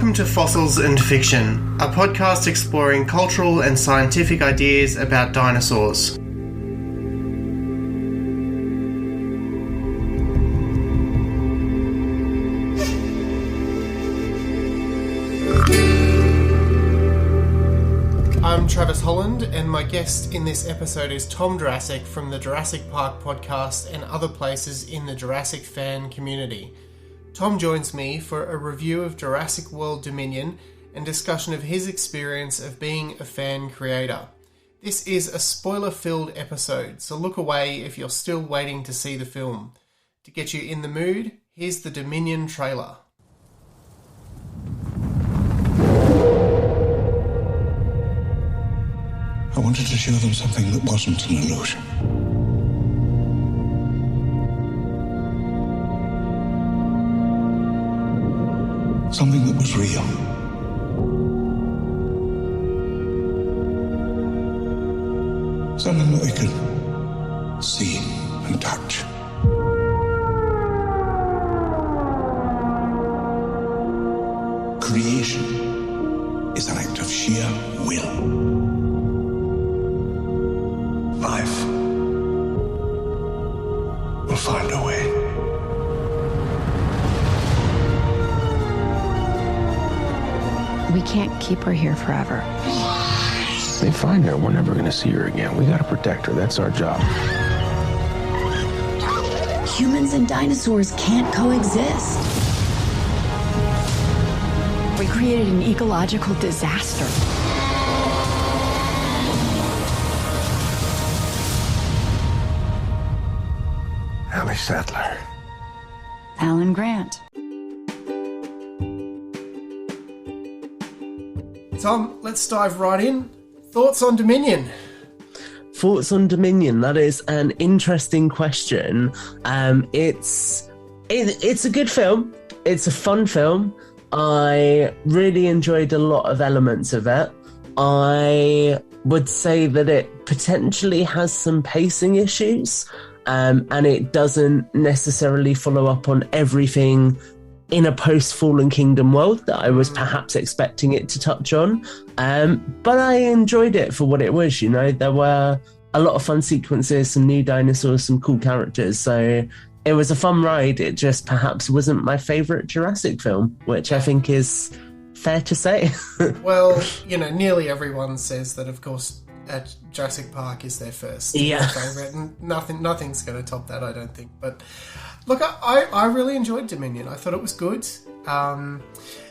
Welcome to Fossils and Fiction, a podcast exploring cultural and scientific ideas about dinosaurs. I'm Travis Holland, and my guest in this episode is Tom Jurassic from the Jurassic Park podcast and other places in the Jurassic fan community. Tom joins me for a review of Jurassic World Dominion and discussion of his experience of being a fan creator. This is a spoiler-filled episode, so look away if you're still waiting to see the film. To get you in the mood, here's the Dominion trailer. I wanted to show them something that wasn't an illusion. Something that was real. Something that they could see and touch. Creation is an act of sheer will. Life will find a way. We can't keep her here forever. They find her, we're never going to see her again. We got to protect her. That's our job. Humans and dinosaurs can't coexist. We created an ecological disaster. Ellie Sattler. Alan Grant. Tom, let's dive right in. Thoughts on Dominion? Thoughts on Dominion? That is an interesting question. It's a good film. It's a fun film. I really enjoyed a lot of elements of it. I would say that it potentially has some pacing issues, and it doesn't necessarily follow up on everything in a post-Fallen Kingdom world that I was perhaps expecting it to touch on. But I enjoyed it for what it was, you know. There were a lot of fun sequences, some new dinosaurs, some cool characters. So it was a fun ride. It just perhaps wasn't my favourite Jurassic film, which I think is fair to say. Well, you know, nearly everyone says that, of course, Jurassic Park is their first favourite, and nothing's going to top that, I don't think. But look, I really enjoyed Dominion. I thought it was good.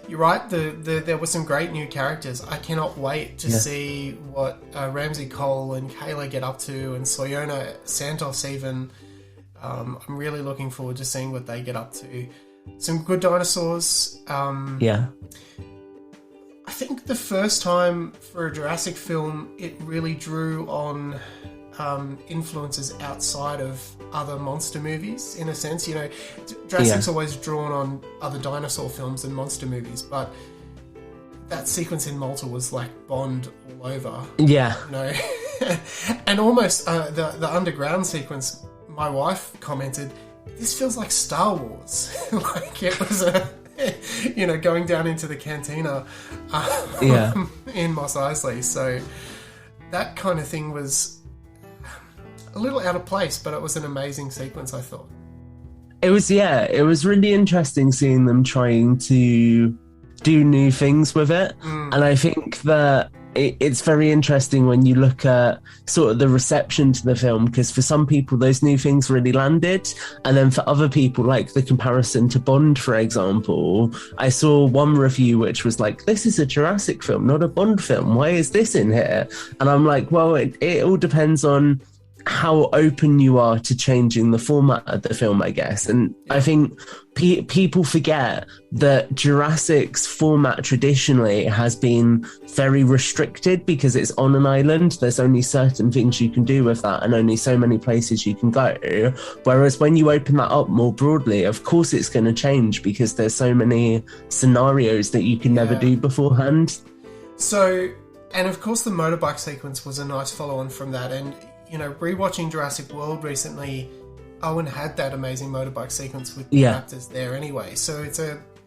You're right, there were some great new characters. I cannot wait to see what Ramsey Cole and Kayla get up to, and Soyona Santos even. I'm really looking forward to seeing what they get up to. Some good dinosaurs. I think the first time for a Jurassic film, it really drew on influences outside of other monster movies, in a sense. You know, Jurassic's always drawn on other dinosaur films and monster movies, but that sequence in Malta was like Bond all over. Yeah. You know? And almost the underground sequence, my wife commented, this feels like Star Wars. Like it was going down into the cantina in Mos Eisley. So that kind of thing was a little out of place, but it was an amazing sequence, I thought. It was really interesting seeing them trying to do new things with it. And I think that it's very interesting when you look at sort of the reception to the film, because for some people those new things really landed, and then for other people, like the comparison to Bond, for example, I saw one review which was like, this is a Jurassic film, not a Bond film, why is this in here? And I'm like, well, it all depends on how open you are to changing the format of the film, I guess. And I think people forget that Jurassic's format traditionally has been very restricted because it's on an island. There's only certain things you can do with that and only so many places you can go. Whereas when you open that up more broadly, of course it's going to change because there's so many scenarios that you can never do beforehand. So, and of course the motorbike sequence was a nice follow-on from that. And you know, rewatching Jurassic World recently, Owen had that amazing motorbike sequence with the raptors there anyway. So it's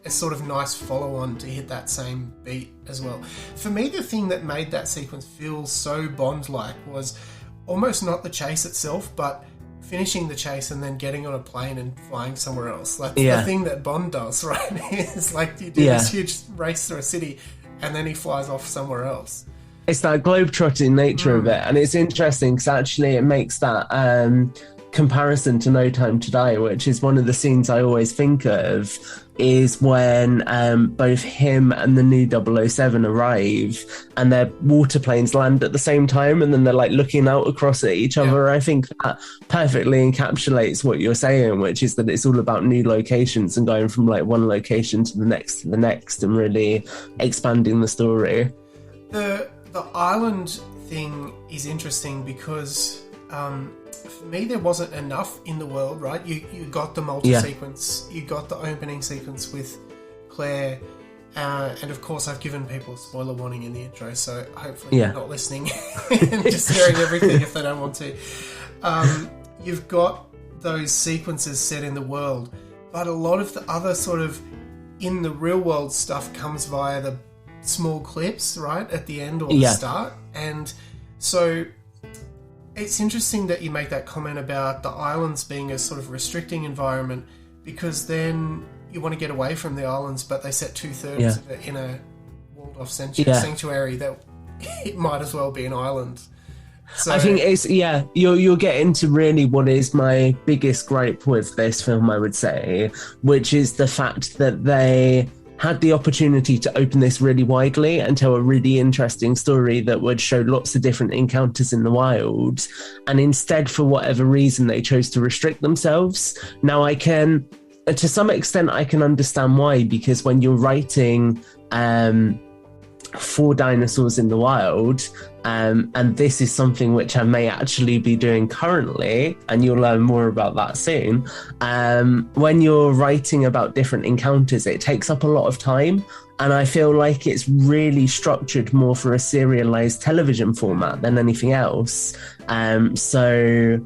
a sort of nice follow-on to hit that same beat as well. For me, the thing that made that sequence feel so Bond-like was almost not the chase itself, but finishing the chase and then getting on a plane and flying somewhere else. Like the thing that Bond does, right? It's like you do this huge race through a city and then he flies off somewhere else. It's that globe-trotting nature of it, and it's interesting because actually it makes that comparison to No Time to Die, which is one of the scenes I always think of, is when both him and the new 007 arrive and their water planes land at the same time, and then they're like looking out across at each other. I think that perfectly encapsulates what you're saying, which is that it's all about new locations and going from like one location to the next and really expanding the story. The island thing is interesting because for me, there wasn't enough in the world, right? You got the Malta sequence, you got the opening sequence with Claire, and of course I've given people a spoiler warning in the intro, so hopefully they're not listening and just hearing everything if they don't want to. You've got those sequences set in the world, but a lot of the other sort of in the real world stuff comes via the small clips, right, at the end or the start. And so it's interesting that you make that comment about the islands being a sort of restricting environment, because then you want to get away from the islands, but they set 2/3 of it in a walled-off sanctuary that it might as well be an island. So, I think it's, you'll get into really what is my biggest gripe with this film, I would say, which is the fact that they had the opportunity to open this really widely and tell a really interesting story that would show lots of different encounters in the wild. And instead, for whatever reason, they chose to restrict themselves. Now, I can, to some extent, I can understand why, because when you're writing for dinosaurs in the wild, and this is something which I may actually be doing currently, and you'll learn more about that soon. When you're writing about different encounters, it takes up a lot of time, and I feel like it's really structured more for a serialized television format than anything else. So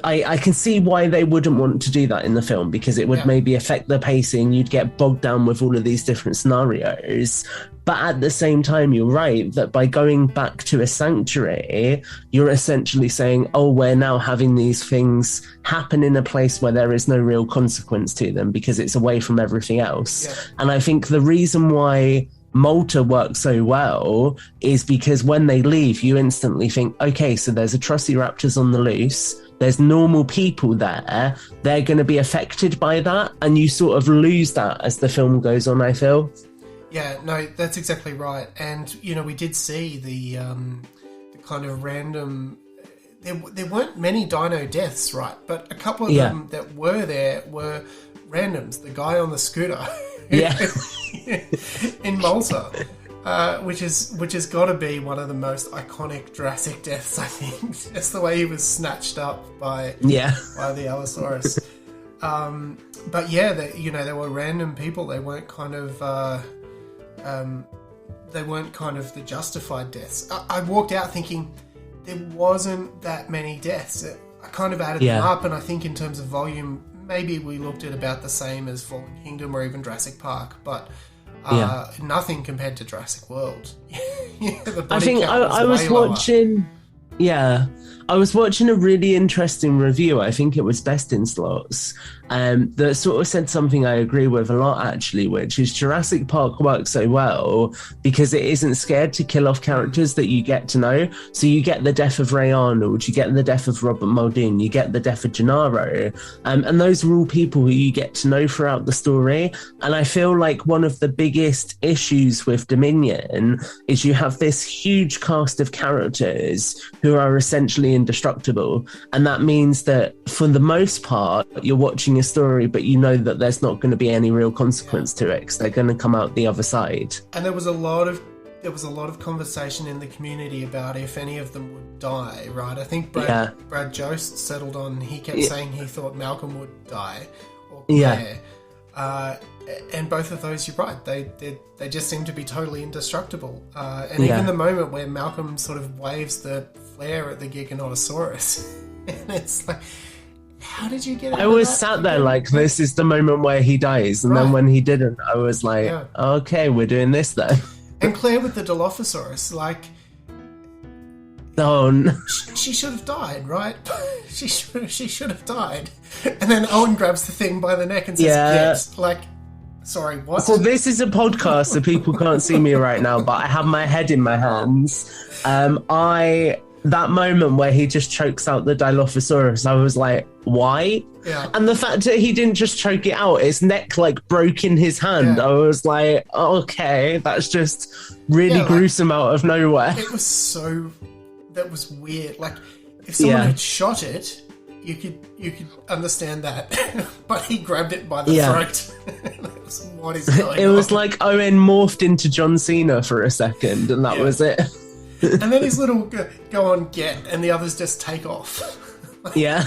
I can see why they wouldn't want to do that in the film, because it would maybe affect the pacing. You'd get bogged down with all of these different scenarios. But at the same time, you're right that by going back to a sanctuary, you're essentially saying, oh, we're now having these things happen in a place where there is no real consequence to them because it's away from everything else. Yeah. And I think the reason why Malta works so well is because when they leave, you instantly think, okay, so there's Atrociraptors on the loose. There's normal people there. They're going to be affected by that. And you sort of lose that as the film goes on, I feel. Yeah, no, that's exactly right. And, you know, we did see the kind of random... There weren't many dino deaths, right? But a couple of them that were there were randoms. The guy on the scooter in Malta, which has got to be one of the most iconic Jurassic deaths, I think. Just the way he was snatched up by the Allosaurus. But yeah, there were random people. They weren't kind of the justified deaths. I walked out thinking there wasn't that many deaths. I kind of added them up, and I think in terms of volume, maybe we looked at about the same as Fallen Kingdom or even Jurassic Park, but nothing compared to Jurassic World. I think I was watching... Yeah, I was watching a really interesting review. I think it was Best in Slots, that sort of said something I agree with a lot, actually, which is Jurassic Park works so well because it isn't scared to kill off characters that you get to know. So you get the death of Ray Arnold, you get the death of Robert Muldoon, you get the death of Gennaro, and those are all people who you get to know throughout the story. And I feel like one of the biggest issues with Dominion is you have this huge cast of characters who are essentially indestructible, and that means that for the most part you're watching a story but you know that there's not going to be any real consequence to it because they're going to come out the other side. And there was a lot of conversation in the community about if any of them would die, right? I think Brad Jost settled on, he kept saying he thought Malcolm would die or Claire. And both of those, you're right, they just seem to be totally indestructible. And even the moment where Malcolm sort of waves the flare at the Giganotosaurus, and it's like, how did you get? I was sat there like, this is the moment where he dies, and then when he didn't, I was like, okay, we're doing this then. And Claire with the Dilophosaurus, like, she should have died, right? she should have died. And then Owen grabs the thing by the neck and says, "Yes." Like, sorry, what? So this is a podcast, so people can't see me right now, but I have my head in my hands. That moment where he just chokes out the Dilophosaurus, I was like, why? Yeah. And the fact that he didn't just choke it out, its neck like broke in his hand. I was like, okay, that's just really gruesome out of nowhere. It was that was weird. Like, if someone had shot it, you could understand that. But he grabbed it by the throat. What is going on? It was like Owen morphed into John Cena for a second, and that was it. And then his little go on, get, and the others just take off. Yeah.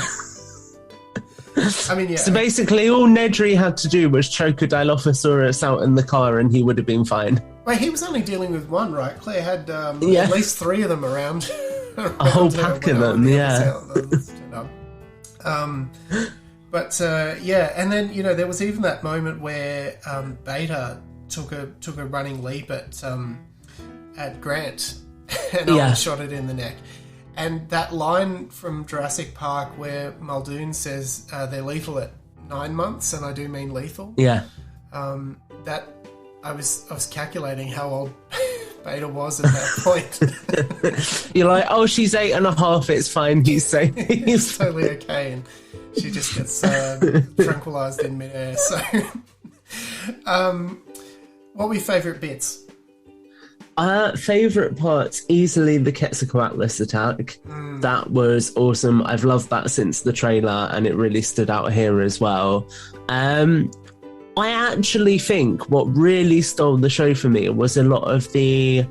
I mean, yeah. So basically, all Nedry had to do was choke a Dilophosaurus out in the car, and he would have been fine. Wait, he was only dealing with one, right? Claire had at least 3 of them around. A whole pack of them, But and then there was even that moment where Beta took a running leap at Grant. And Owen shot it in the neck. And that line from Jurassic Park where Muldoon says they're lethal at 9 months, and I do mean lethal. Yeah. That I was calculating how old Beta was at that point. You're like, oh, she's 8.5. It's fine. He's safe. He's totally okay, and she just gets tranquilized in midair. So, what were your favourite bits? Favourite parts, easily the Quetzalcoatlus attack. That was awesome. I've loved that since the trailer, and it really stood out here as well. I actually think what really stole the show for me was a lot of the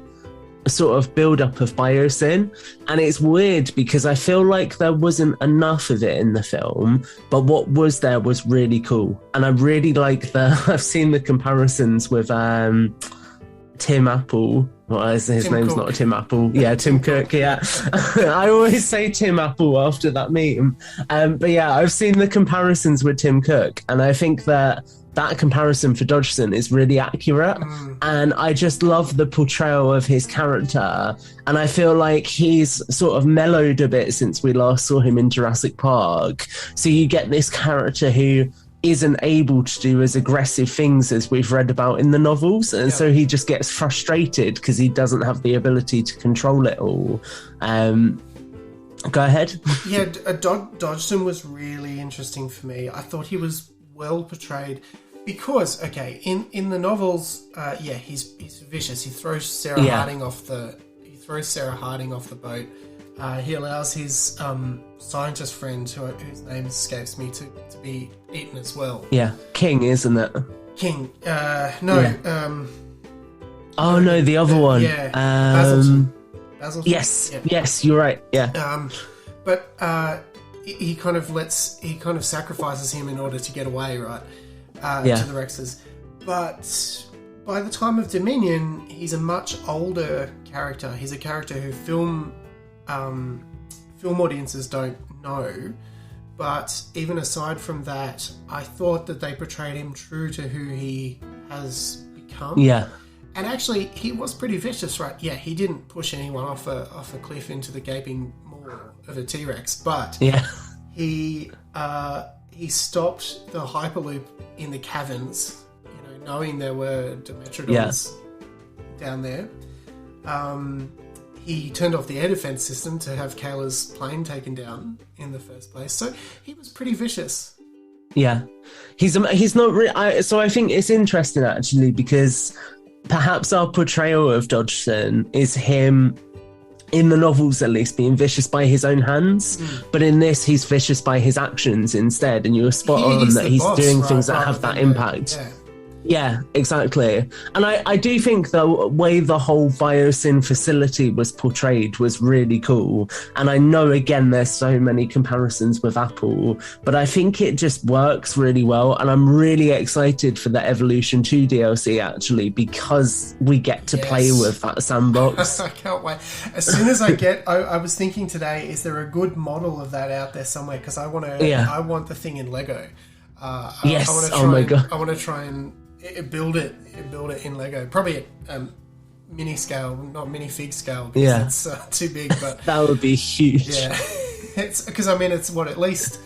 sort of build-up of Biosyn, and it's weird because I feel like there wasn't enough of it in the film, but what was there was really cool, and I really like I've seen the comparisons with Tim Apple. Well, his name's Cook. not Tim Apple. Yeah, Tim Cook, yeah. I always say Tim Apple after that meme. But yeah, I've seen the comparisons with Tim Cook, and I think that comparison for Dodgson is really accurate. And I just love the portrayal of his character. And I feel like he's sort of mellowed a bit since we last saw him in Jurassic Park. So you get this character who isn't able to do as aggressive things as we've read about in the novels, and so he just gets frustrated because he doesn't have the ability to control it all. Go ahead. Yeah, Dodgson was really interesting for me. I thought he was well portrayed because, in the novels, he's vicious. He throws Sarah Harding off the boat. He allows his scientist friend, whose name escapes me, to be eaten as well. Yeah, King, isn't it? King. No. Yeah. No, the other one. Yeah. Basilton. Yes, you're right. Yeah. But he kind of sacrifices him in order to get away, right? To the Rexes. But by the time of Dominion, he's a much older character. He's a character who film audiences don't know, but even aside from that, I thought that they portrayed him true to who he has become. Yeah. And actually, he was pretty vicious, right? Yeah, he didn't push anyone off a cliff into the gaping maw of a T-Rex, but he stopped the Hyperloop in the caverns, knowing there were Dimetrodons down there. He turned off the air defense system to have Kayla's plane taken down in the first place. So he was pretty vicious. Yeah. He's not really... So I think it's interesting, actually, because perhaps our portrayal of Dodgson is him, in the novels at least, being vicious by his own hands. But in this, he's vicious by his actions instead. And you were spot on that he's doing things that have that impact. Yeah, exactly. And I do think the way the whole Biosyn facility was portrayed was really cool. And I know, again, there's so many comparisons with Apple, but I think it just works really well. And I'm really excited for the Evolution 2 DLC, actually, because we get to play with that sandbox. I can't wait. As soon as I was thinking today, is there a good model of that out there somewhere? Because I want the thing in Lego. Yes. My God. I want to try and build it in Lego, probably at mini scale, not minifig scale, because it's too big. But that would be huge. Yeah, it's because it's what, at least,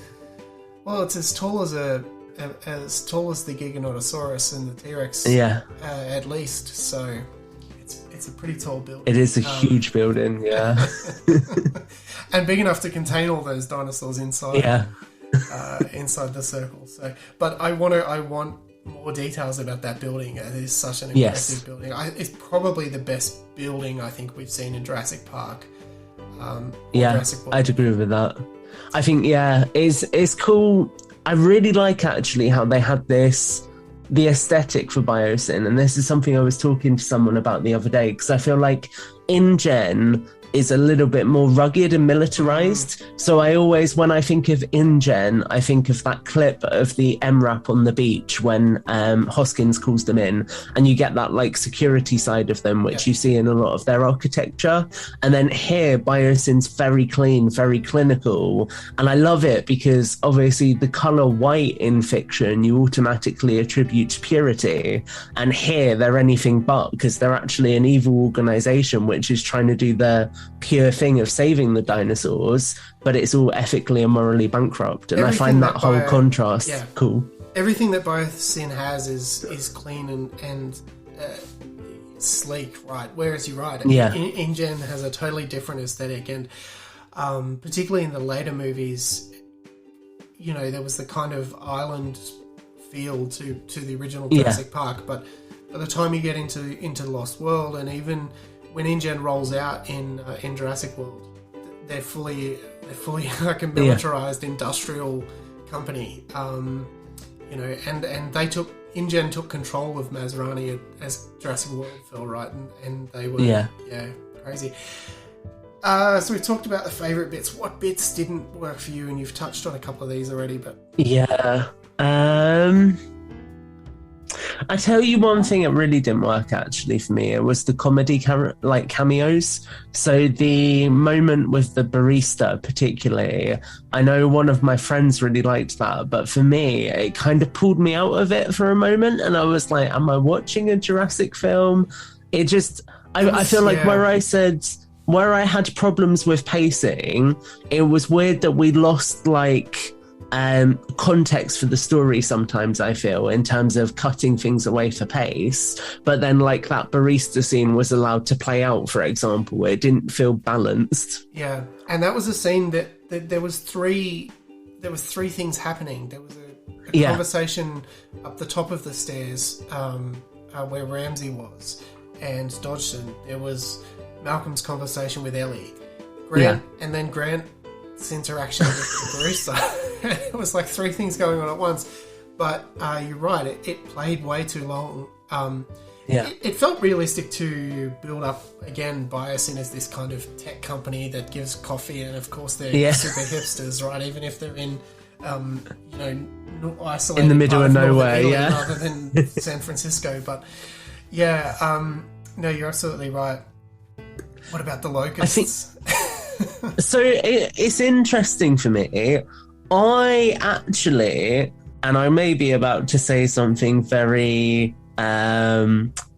well, it's as tall as the Giganotosaurus and the T-Rex. Yeah, at least. So it's a pretty tall building. It is a huge building. Yeah, and big enough to contain all those dinosaurs inside. Yeah, inside the circle. So, but I want more details about that building. It is such an impressive building. It's probably the best building I think we've seen in Jurassic Park. Jurassic World. I'd agree with that. I think it's cool. I really like actually how they had the aesthetic for Biosyn, and this is something I was talking to someone about the other day, because I feel like InGen is a little bit more rugged and militarized. So I always, when I think of InGen, I think of that clip of the MRAP on the beach when Hoskins calls them in, and you get that like security side of them, which you see in a lot of their architecture. And then here, Biosyn's very clean, very clinical. And I love it because obviously the color white in fiction, you automatically attribute to purity. And here they're anything but, because they're actually an evil organization which is trying to do the pure thing of saving the dinosaurs, but it's all ethically and morally bankrupt. And Everything I find that whole contrast cool. Everything that Biosyn has is clean and sleek, right? Whereas you're right, InGen has a totally different aesthetic, and particularly in the later movies, you know, there was the kind of island feel to the original Jurassic Park, but by the time you get into Lost World, and even when InGen rolls out in Jurassic World, they're fully like a militarized industrial company, you know, and InGen took control of Masrani as Jurassic World fell, right, and they were crazy. So we've talked about the favorite bits. What bits didn't work for you? And you've touched on a couple of these already, but I tell you one thing that really didn't work actually for me. It was the comedy cameos. So the moment with the barista particularly, I know one of my friends really liked that, but for me, it kind of pulled me out of it for a moment. And I was like, am I watching a Jurassic film? I feel like where I had problems with pacing, it was weird that we lost like context for the story sometimes, I feel, in terms of cutting things away for pace, but then like that barista scene was allowed to play out, for example. It didn't feel balanced. And that was a scene that there was three things happening. There was a conversation up the top of the stairs where Ramsey was and Dodgson. There was Malcolm's conversation with Ellie, Grant, and then Grant's interaction with the barista. It was like three things going on at once, but you're right, it played way too long. It felt realistic to build up again Biosyn as this kind of tech company that gives coffee, and of course they're super hipsters, right? Even if they're in isolated in the middle of nowhere, Italy, rather than San Francisco. But no, you're absolutely right. What about the locusts? So it's interesting for me. I actually, and I may be about to say something very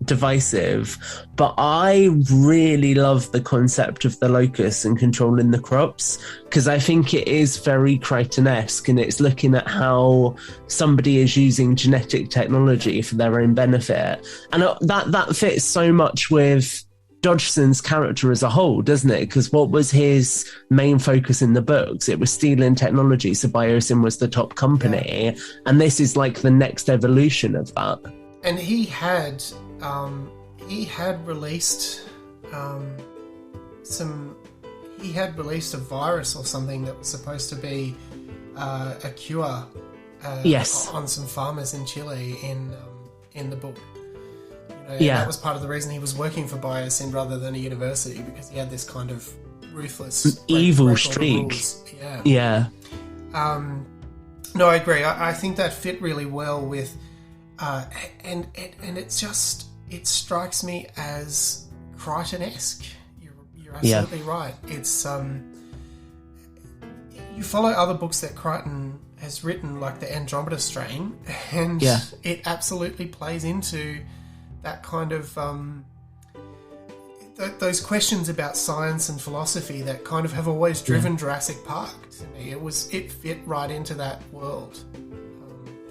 divisive, but I really love the concept of the locusts and controlling the crops, because I think it is very Crichton-esque, and it's looking at how somebody is using genetic technology for their own benefit. And that fits so much with Dodgson's character as a whole, doesn't it? Because what was his main focus in the books? It was stealing technology, so Biosyn was the top company, and this is like the next evolution of that. And he had released a virus or something that was supposed to be a cure on some farmers in Chile in the book. Yeah. That was part of the reason he was working for Biosyn rather than a university, because he had this kind of ruthless evil streak. Yeah. No, I agree. I think that fit really well with, and it's just, it strikes me as Crichton-esque. You're absolutely right. It's you follow other books that Crichton has written, like the Andromeda Strain, and it absolutely plays into that kind of those questions about science and philosophy that kind of have always driven Jurassic Park to me. It fit right into that world.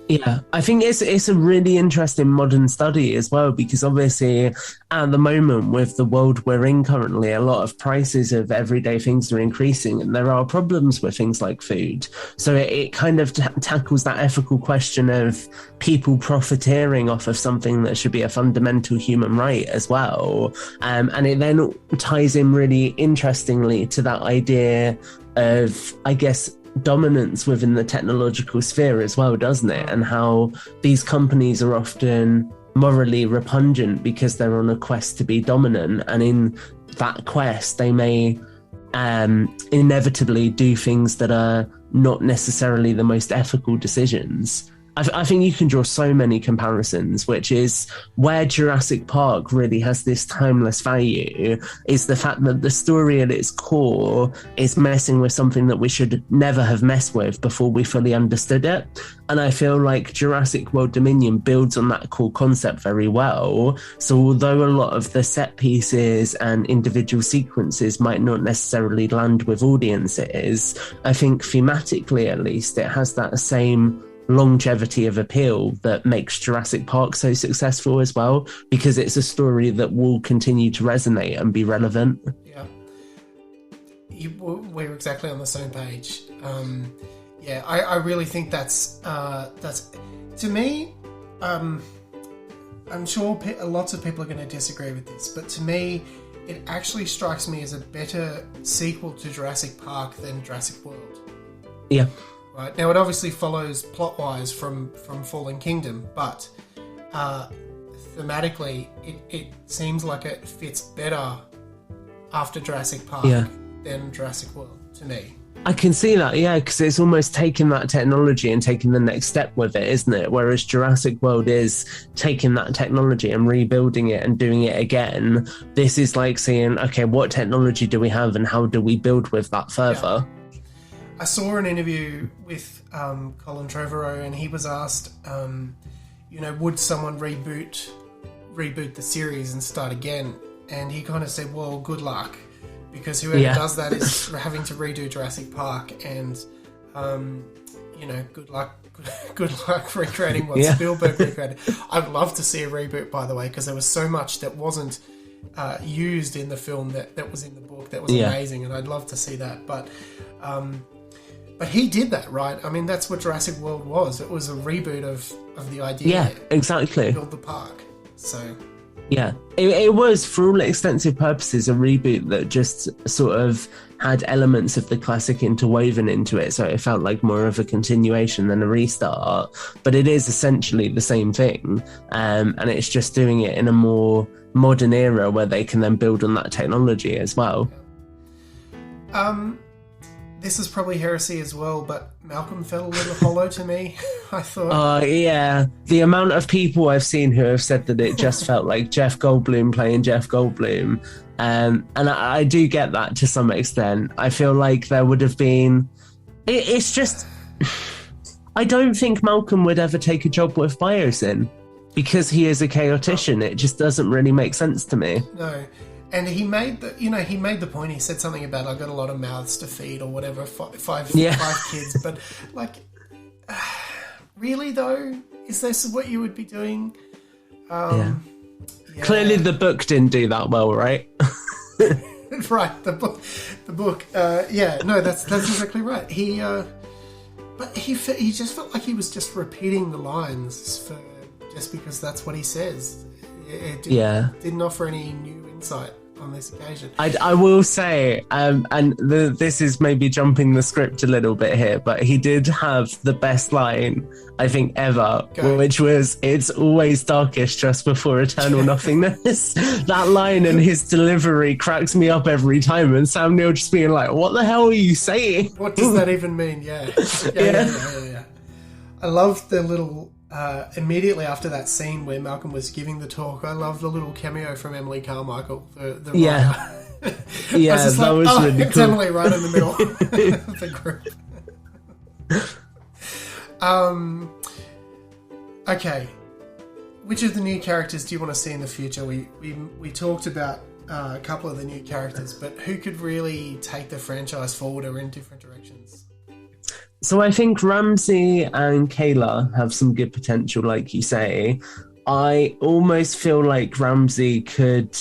Yeah, I think it's a really interesting modern study as well, because obviously at the moment with the world we're in currently, a lot of prices of everyday things are increasing and there are problems with things like food. So it kind of tackles that ethical question of people profiteering off of something that should be a fundamental human right as well. And it then ties in really interestingly to that idea of, I guess, dominance within the technological sphere as well, doesn't it? And how these companies are often morally repugnant because they're on a quest to be dominant, and in that quest they may inevitably do things that are not necessarily the most ethical decisions. I think you can draw so many comparisons, which is where Jurassic Park really has this timeless value, is the fact that the story at its core is messing with something that we should never have messed with before we fully understood it. And I feel like Jurassic World Dominion builds on that core concept very well. So although a lot of the set pieces and individual sequences might not necessarily land with audiences, I think thematically at least it has that same longevity of appeal that makes Jurassic Park so successful as well, because it's a story that will continue to resonate and be relevant. Yeah, we're exactly on the same page. I really think that's to me. I'm sure lots of people are going to disagree with this, but to me, it actually strikes me as a better sequel to Jurassic Park than Jurassic World. Yeah. Right. Now, it obviously follows plot-wise from Fallen Kingdom, but thematically, it seems like it fits better after Jurassic Park than Jurassic World, to me. I can see that, yeah, because it's almost taking that technology and taking the next step with it, isn't it? Whereas Jurassic World is taking that technology and rebuilding it and doing it again. This is like saying, okay, what technology do we have and how do we build with that further? Yeah. I saw an interview with Colin Trevorrow, and he was asked, would someone reboot the series and start again? And he kind of said, well, good luck, because whoever does that is having to redo Jurassic Park, and good luck recreating what Spielberg recreated. I'd love to see a reboot, by the way, because there was so much that wasn't used in the film that was in the book that was amazing, and I'd love to see that. But he did that, right? I mean, that's what Jurassic World was. It was a reboot of the idea. Yeah, exactly. To build the park. So... yeah, it was, for all extensive purposes, a reboot that just sort of had elements of the classic interwoven into it, so it felt like more of a continuation than a restart. But it is essentially the same thing, and it's just doing it in a more modern era where they can then build on that technology as well. This is probably heresy as well, but Malcolm felt a little hollow to me, I thought. Yeah. The amount of people I've seen who have said that it just felt like Jeff Goldblum playing Jeff Goldblum. And I do get that to some extent. I feel like there would have been... It's just... I don't think Malcolm would ever take a job with Biosyn because he is a chaotician. It just doesn't really make sense to me. No. And he made the point. He said something about, I got a lot of mouths to feed or whatever, five kids. But like, really though, is this what you would be doing? Clearly, the book didn't do that well, right? Right, the book. That's exactly right. But he just felt like he was just repeating the lines just because that's what he says. It didn't offer any new insight on this occasion. I will say, this is maybe jumping the script a little bit here, but he did have the best line, I think, ever, which was, "It's always darkest just before eternal nothingness." That line and his delivery cracks me up every time, and Sam Neill just being like, "What the hell are you saying? What does that even mean?" Yeah. I love the little... immediately after that scene where Malcolm was giving the talk, I love the little cameo from Emily Carmichael, the writer. Yeah, that was really it's cool. Emily right in the middle of the group. Okay, which of the new characters do you want to see in the future? We talked about a couple of the new characters, but who could really take the franchise forward or in different directions? So I think Ramsey and Kayla have some good potential, like you say. I almost feel like Ramsey could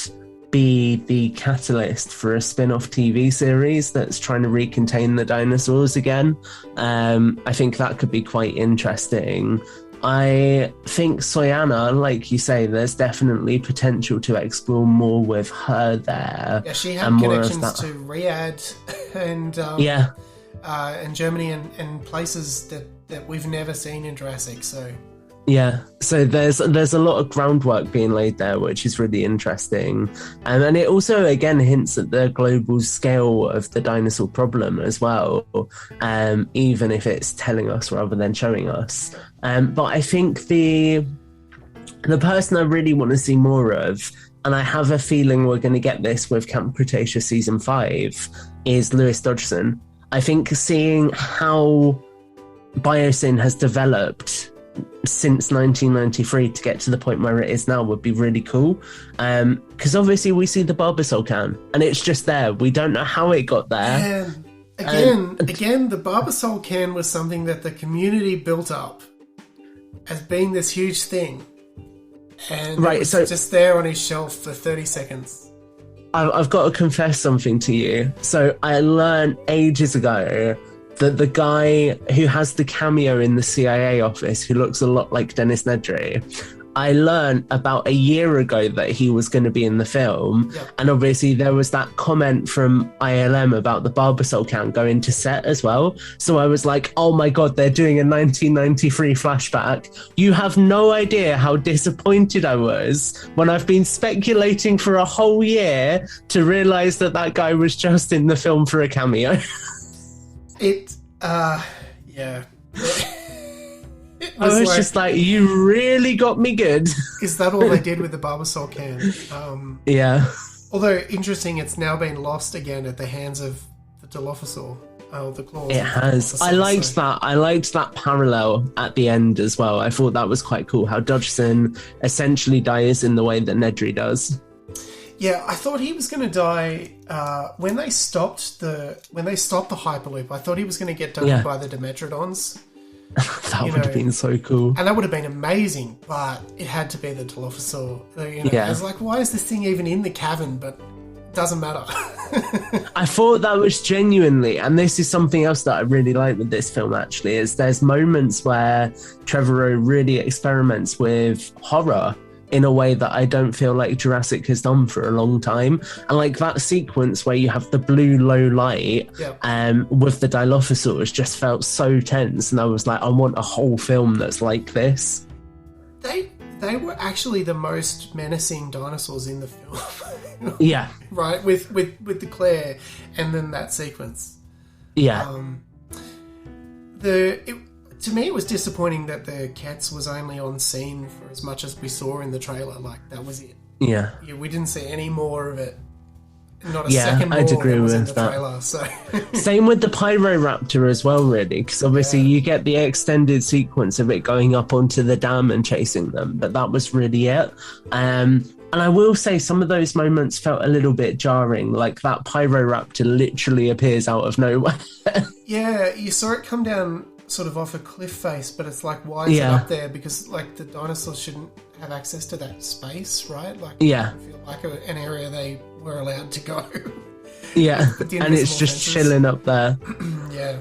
be the catalyst for a spin-off TV series that's trying to recontain the dinosaurs again. I think that could be quite interesting. I think Soyana, like you say, there's definitely potential to explore more with her there. Yeah, she had connections to Riyadh and Germany and places that we've never seen in Jurassic. So there's a lot of groundwork being laid there, which is really interesting, and it also again hints at the global scale of the dinosaur problem as well, even if it's telling us rather than showing us. But I think the person I really want to see more of, and I have a feeling we're going to get this with Camp Cretaceous season 5, is Lewis Dodgson. I think seeing how Biosyn has developed since 1993 to get to the point where it is now would be really cool. Because obviously we see the Barbasol can, and it's just there. We don't know how it got there. And again, the Barbasol can was something that the community built up as being this huge thing. And it was just there on his shelf for 30 seconds. I've got to confess something to you. So I learned ages ago that the guy who has the cameo in the CIA office, who looks a lot like Dennis Nedry, I learned about a year ago that he was going to be in the film. Yep. And obviously there was that comment from ILM about the Barbasol can going to set as well. So I was like, oh my God, they're doing a 1993 flashback. You have no idea how disappointed I was when I've been speculating for a whole year to realise that guy was just in the film for a cameo. Yeah. I was just like, you really got me good. Is that all they did with the Barbasol can? Yeah. Although, interesting, it's now been lost again at the hands of the Dilophosaur. The claws. It has. I liked that. I liked that parallel at the end as well. I thought that was quite cool, how Dodgson essentially dies in the way that Nedry does. Yeah, I thought he was going to die when they stopped the Hyperloop. I thought he was going to get done by the Dimetrodons. That would have been so cool. And that would have been amazing, but it had to be the Dilophosaur. I was like, why is this thing even in the cavern? But it doesn't matter. I thought that was genuinely, and this is something else that I really like with this film actually, is there's moments where Trevorrow really experiments with horror in a way that I don't feel like Jurassic has done for a long time. And like that sequence where you have the blue low light with the Dilophosaurs just felt so tense, and I was like, I want a whole film that's like this. They were actually the most menacing dinosaurs in the film. Yeah. Right? With the Claire and then that sequence. Yeah. To me, it was disappointing that the Cats was only on scene for as much as we saw in the trailer. Like, that was it. Yeah. We didn't see any more of it. Not a second more I'd agree that was with in the that. trailer. So. Same with the Pyroraptor as well, really, because obviously you get the extended sequence of it going up onto the dam and chasing them, but that was really it. And I will say some of those moments felt a little bit jarring, like that Pyroraptor literally appears out of nowhere. Yeah, you saw it come down sort of off a cliff face, but it's like, why is it up there? Because like the dinosaurs shouldn't have access to that space, right? Like, I feel like an area they were allowed to go. Yeah, and it's just chilling up there. Yeah,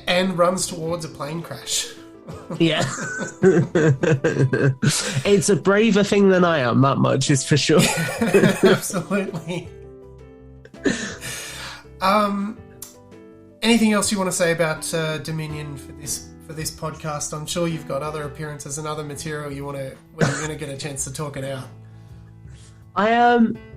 and runs towards a plane crash. Yeah. It's a braver thing than I am, that much is for sure. Absolutely. Anything else you want to say about Dominion for this podcast? I'm sure you've got other appearances and other material when you're going to get a chance to talk it out.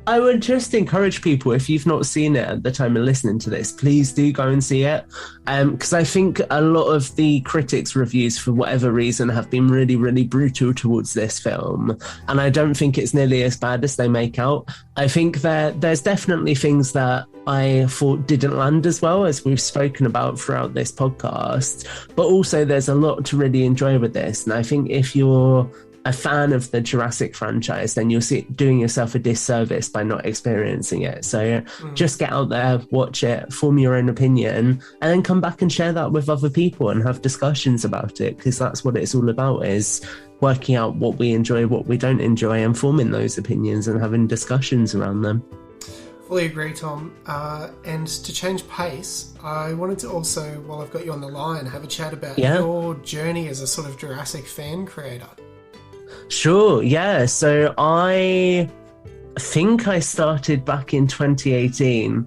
I would just encourage people, if you've not seen it at the time of listening to this, please do go and see it. Because I think a lot of the critics' reviews, for whatever reason, have been really, really brutal towards this film. And I don't think it's nearly as bad as they make out. I think there's definitely things that I thought didn't land as well, as we've spoken about throughout this podcast. But also there's a lot to really enjoy with this. And I think if you're a fan of the Jurassic franchise, then you're doing yourself a disservice by not experiencing it. So just get out there, watch it, form your own opinion, and then come back and share that with other people and have discussions about it, because that's what it's all about, is working out what we enjoy, what we don't enjoy, and forming those opinions and having discussions around them. Fully agree, Tom. And to change pace, I wanted to also, while I've got you on the line, have a chat about your journey as a sort of Jurassic fan creator. Sure, yeah. So I think I started back in 2018,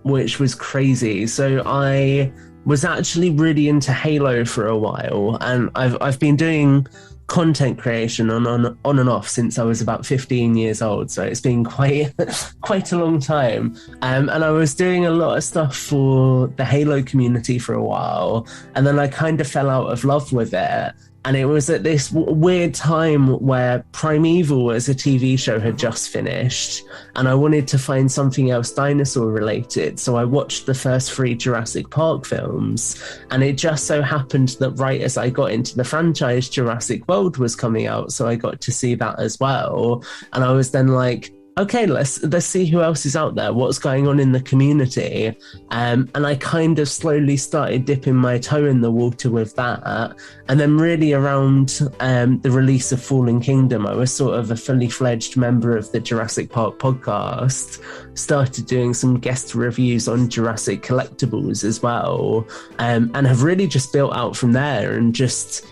which was crazy. So I was actually really into Halo for a while, and I've been doing content creation on and off since I was about 15 years old. So it's been quite a long time. And I was doing a lot of stuff for the Halo community for a while, and then I kind of fell out of love with it. And it was at this weird time where Primeval as a TV show had just finished, and I wanted to find something else dinosaur related. So I watched the first 3 Jurassic Park films, and it just so happened that right as I got into the franchise, Jurassic World was coming out. So I got to see that as well. And I was then like, okay, let's see who else is out there, what's going on in the community. And I kind of slowly started dipping my toe in the water with that. And then really around the release of Fallen Kingdom, I was sort of a fully fledged member of the Jurassic Park podcast, started doing some guest reviews on Jurassic collectibles as well, and have really just built out from there, and just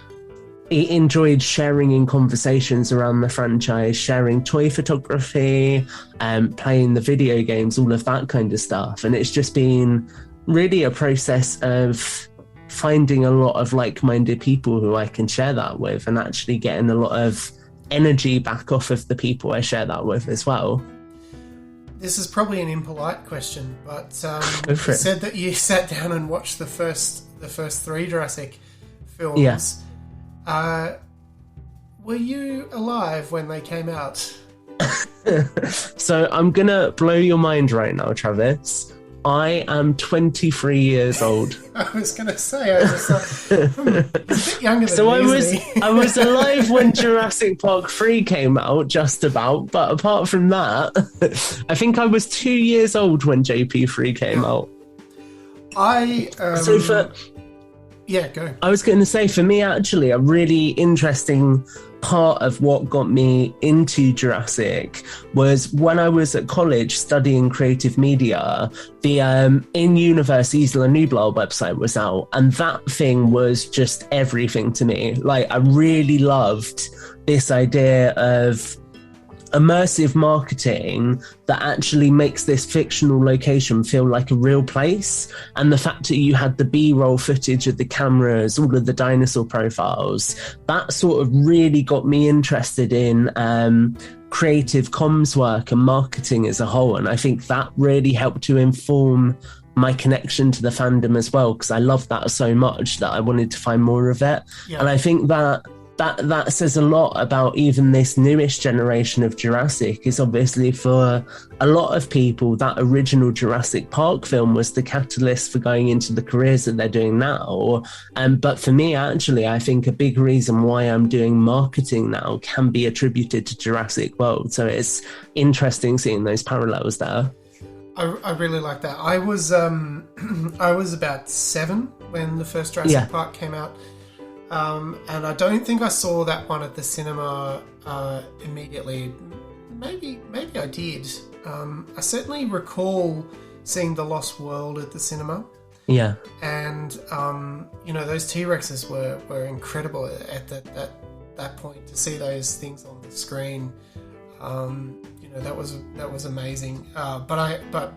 enjoyed sharing in conversations around the franchise, sharing toy photography, playing the video games, all of that kind of stuff. And it's just been really a process of finding a lot of like-minded people who I can share that with, and actually getting a lot of energy back off of the people I share that with as well. This is probably an impolite question, but you said that you sat down and watched the first 3 Jurassic films. Yes. Were you alive when they came out? So I'm gonna blow your mind right now, Travis. I am 23 years old. I was gonna say, I was a bit younger than so me. I was alive when Jurassic Park 3 came out, just about. But apart from that, I think I was 2 years old when JP3 came out. Yeah, go. I was going to say, for me, actually, a really interesting part of what got me into Jurassic was when I was at college studying creative media, the in-universe Isla Nublar website was out, and that thing was just everything to me. Like, I really loved this idea of immersive marketing that actually makes this fictional location feel like a real place. And the fact that you had the B-roll footage of the cameras, all of the dinosaur profiles, that sort of really got me interested in creative comms work and marketing as a whole. And I think that really helped to inform my connection to the fandom as well, because I loved that so much that I wanted to find more of it. Yeah. And I think that says a lot about even this newish generation of Jurassic. Is obviously for a lot of people, that original Jurassic Park film was the catalyst for going into the careers that they're doing now. But for me, actually, I think a big reason why I'm doing marketing now can be attributed to Jurassic World. So it's interesting seeing those parallels there. I really like that. I was about 7 when the first Jurassic Park came out. And I don't think I saw that one at the cinema immediately. Maybe I did. I certainly recall seeing The Lost World at the cinema. Yeah. And those T-Rexes were incredible at that point. To see those things on the screen, that was amazing. But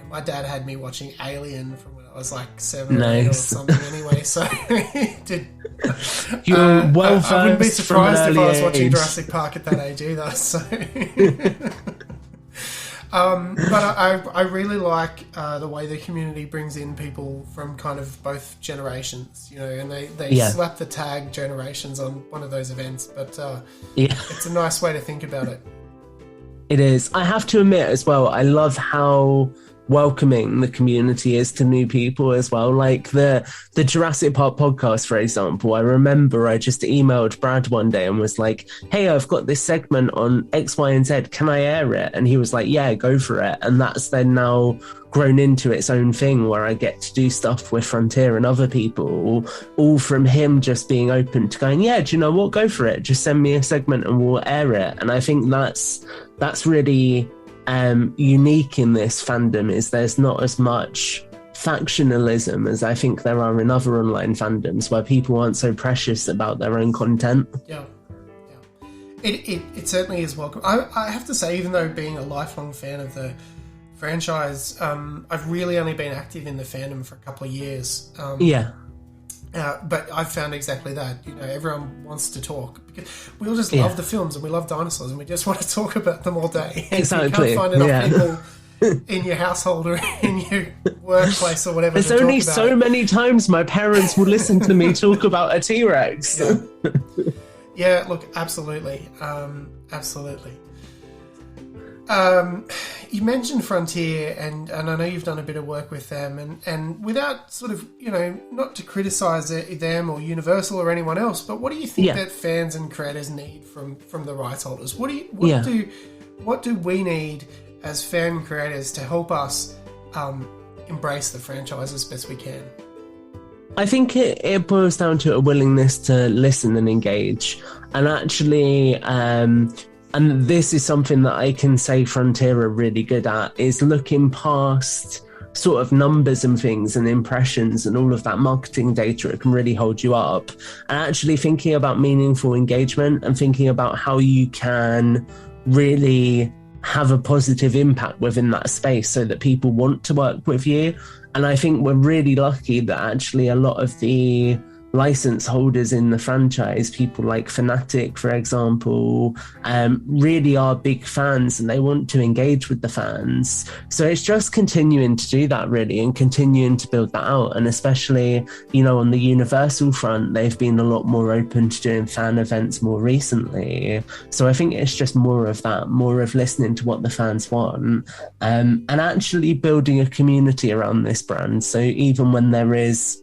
my dad had me watching Alien from when I was like 7 or 8 or something anyway, so did. You're well versed. I wouldn't be surprised if I was watching age. Jurassic Park at that age either. So, but I really like the way the community brings in people from kind of both generations, and they slap the tag generations on one of those events. But it's a nice way to think about it. It is. I have to admit as well, I love how welcoming the community is to new people as well. Like the Jurassic Park podcast, for example, I remember I just emailed Brad one day and was like, hey, I've got this segment on X, Y, and Z. Can I air it? And he was like, yeah, go for it. And that's then now grown into its own thing where I get to do stuff with Frontier and other people, all from him just being open to going, yeah, do you know what? Go for it. Just send me a segment and we'll air it. And I think that's really unique in this fandom, is there's not as much factionalism as I think there are in other online fandoms where people aren't so precious about their own content. Yeah. It certainly is welcome. I have to say, even though being a lifelong fan of the franchise, I've really only been active in the fandom for a couple of years. But I've found exactly that. Everyone wants to talk because we all just love the films and we love dinosaurs and we just want to talk about them all day. Exactly. You can't find enough people in your household or in your workplace or whatever. There's only so many times my parents will listen to me talk about a T-Rex. Yeah, look, absolutely. Absolutely. You mentioned Frontier, and I know you've done a bit of work with them, and without sort of, not to criticise them or Universal or anyone else, but what do you think that fans and creators need from the rights holders? What do we need as fan creators to help us embrace the franchise as best we can? I think it boils down to a willingness to listen and engage, and actually and this is something that I can say Frontier are really good at, is looking past sort of numbers and things and impressions and all of that marketing data. It can really hold you up, and actually thinking about meaningful engagement and thinking about how you can really have a positive impact within that space so that people want to work with you. And I think we're really lucky that actually a lot of the license holders in the franchise, people like Fnatic, for example, really are big fans and they want to engage with the fans. So it's just continuing to do that, really, and continuing to build that out. And especially, on the Universal front, they've been a lot more open to doing fan events more recently. So I think it's just more of that, more of listening to what the fans want, and actually building a community around this brand. So even when there is,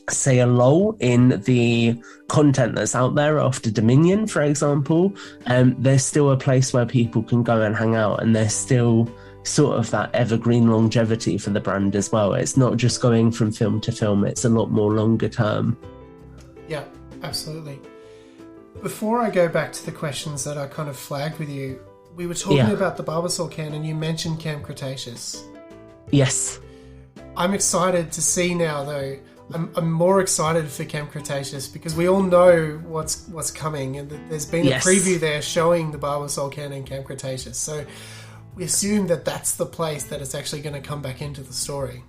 say, a lull in the content that's out there after Dominion, for example, there's still a place where people can go and hang out, and there's still sort of that evergreen longevity for the brand as well. It's not just going from film to film, it's a lot more longer term. Yeah, absolutely. Before I go back to the questions that I kind of flagged with you, we were talking about the Bulbasaur can, and you mentioned Camp Cretaceous. Yes. I'm excited to see now, though. I'm more excited for Camp Cretaceous because we all know what's coming, and there's been a preview there showing the Bulbasaur can in Camp Cretaceous. So we assume that that's the place that it's actually going to come back into the story.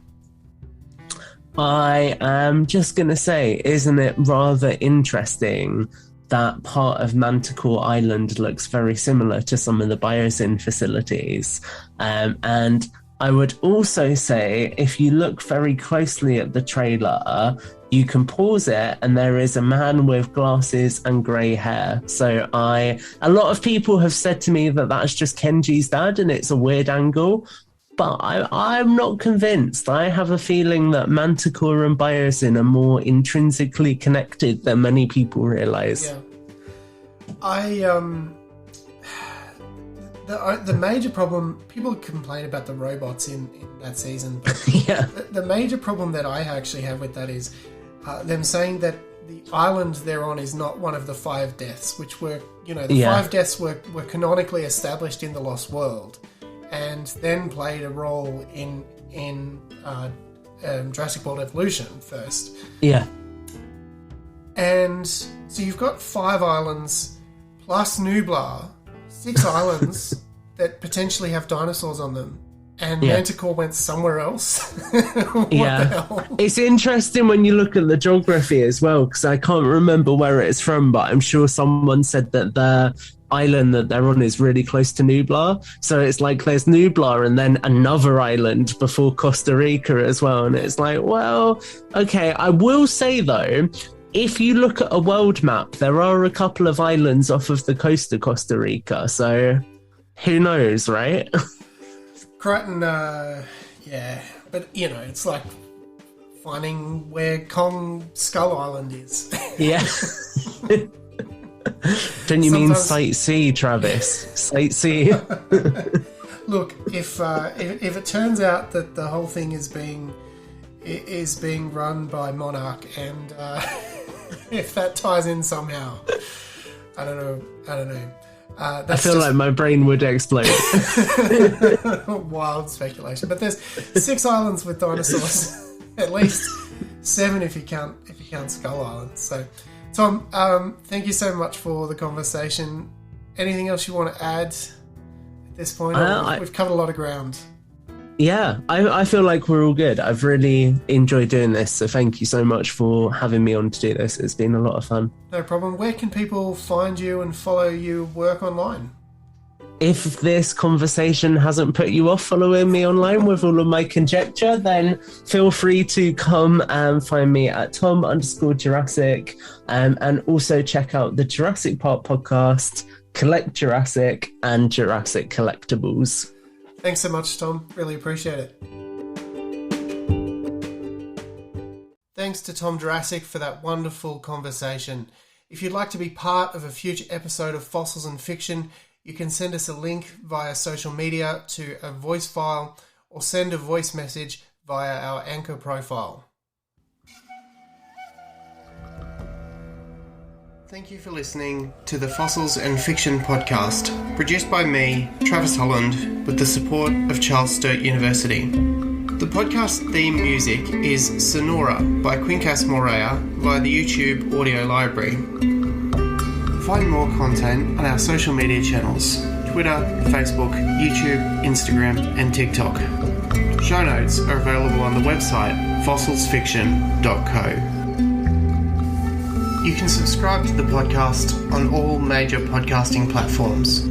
I am just going to say, isn't it rather interesting that part of Manticore Island looks very similar to some of the Biosyn facilities? And I would also say, if you look very closely at the trailer, you can pause it and there is a man with glasses and grey hair. So a lot of people have said to me that that's just Kenji's dad and it's a weird angle, but I'm not convinced. I have a feeling that Manticore and Biosyn are more intrinsically connected than many people realise. Yeah. The major problem, people complain about the robots in that season, but the major problem that I actually have with that is them saying that the island they're on is not one of the 5 deaths, which were, the 5 deaths were canonically established in the Lost World and then played a role in Jurassic World Evolution first. Yeah. And so you've got 5 islands plus Nublar, 6 islands that potentially have dinosaurs on them. And Manticore went somewhere else. What the hell? It's interesting when you look at the geography as well, because I can't remember where it's from, but I'm sure someone said that the island that they're on is really close to Nublar. So it's like there's Nublar and then another island before Costa Rica as well. And it's like, well, okay. I will say, though, if you look at a world map, there are a couple of islands off of the coast of Costa Rica. So who knows, right? Crichton, yeah. But, you know, it's like finding where Kong Skull Island is. Yeah. Don't you mean Site C, Travis? Site C. Look, if it turns out that the whole thing is being run by Monarch, and if that ties in somehow, I don't know. I feel like my brain would explode. Wild speculation, but there's 6 islands with dinosaurs, at least 7 if you count Skull Island. So, Tom, thank you so much for the conversation. Anything else you want to add at this point? We've covered a lot of ground. Yeah, I feel like we're all good. I've really enjoyed doing this, so thank you so much for having me on to do this. It's been a lot of fun. No problem. Where can people find you and follow your work online? If this conversation hasn't put you off following me online with all of my conjecture, then feel free to come and find me at Tom_Jurassic, and also check out the Jurassic Park podcast, Collect Jurassic, and Jurassic Collectibles. Thanks so much, Tom. Really appreciate it. Thanks to Tom Jurassic for that wonderful conversation. If you'd like to be part of a future episode of Fossils and Fiction, you can send us a link via social media to a voice file, or send a voice message via our Anchor profile. Thank you for listening to the Fossils and Fiction podcast, produced by me, Travis Holland, with the support of Charles Sturt University. The podcast theme music is Sonora by Quincas Morea via the YouTube audio library. Find more content on our social media channels: Twitter, Facebook, YouTube, Instagram, and TikTok. Show notes are available on the website fossilsfiction.co. You can subscribe to the podcast on all major podcasting platforms.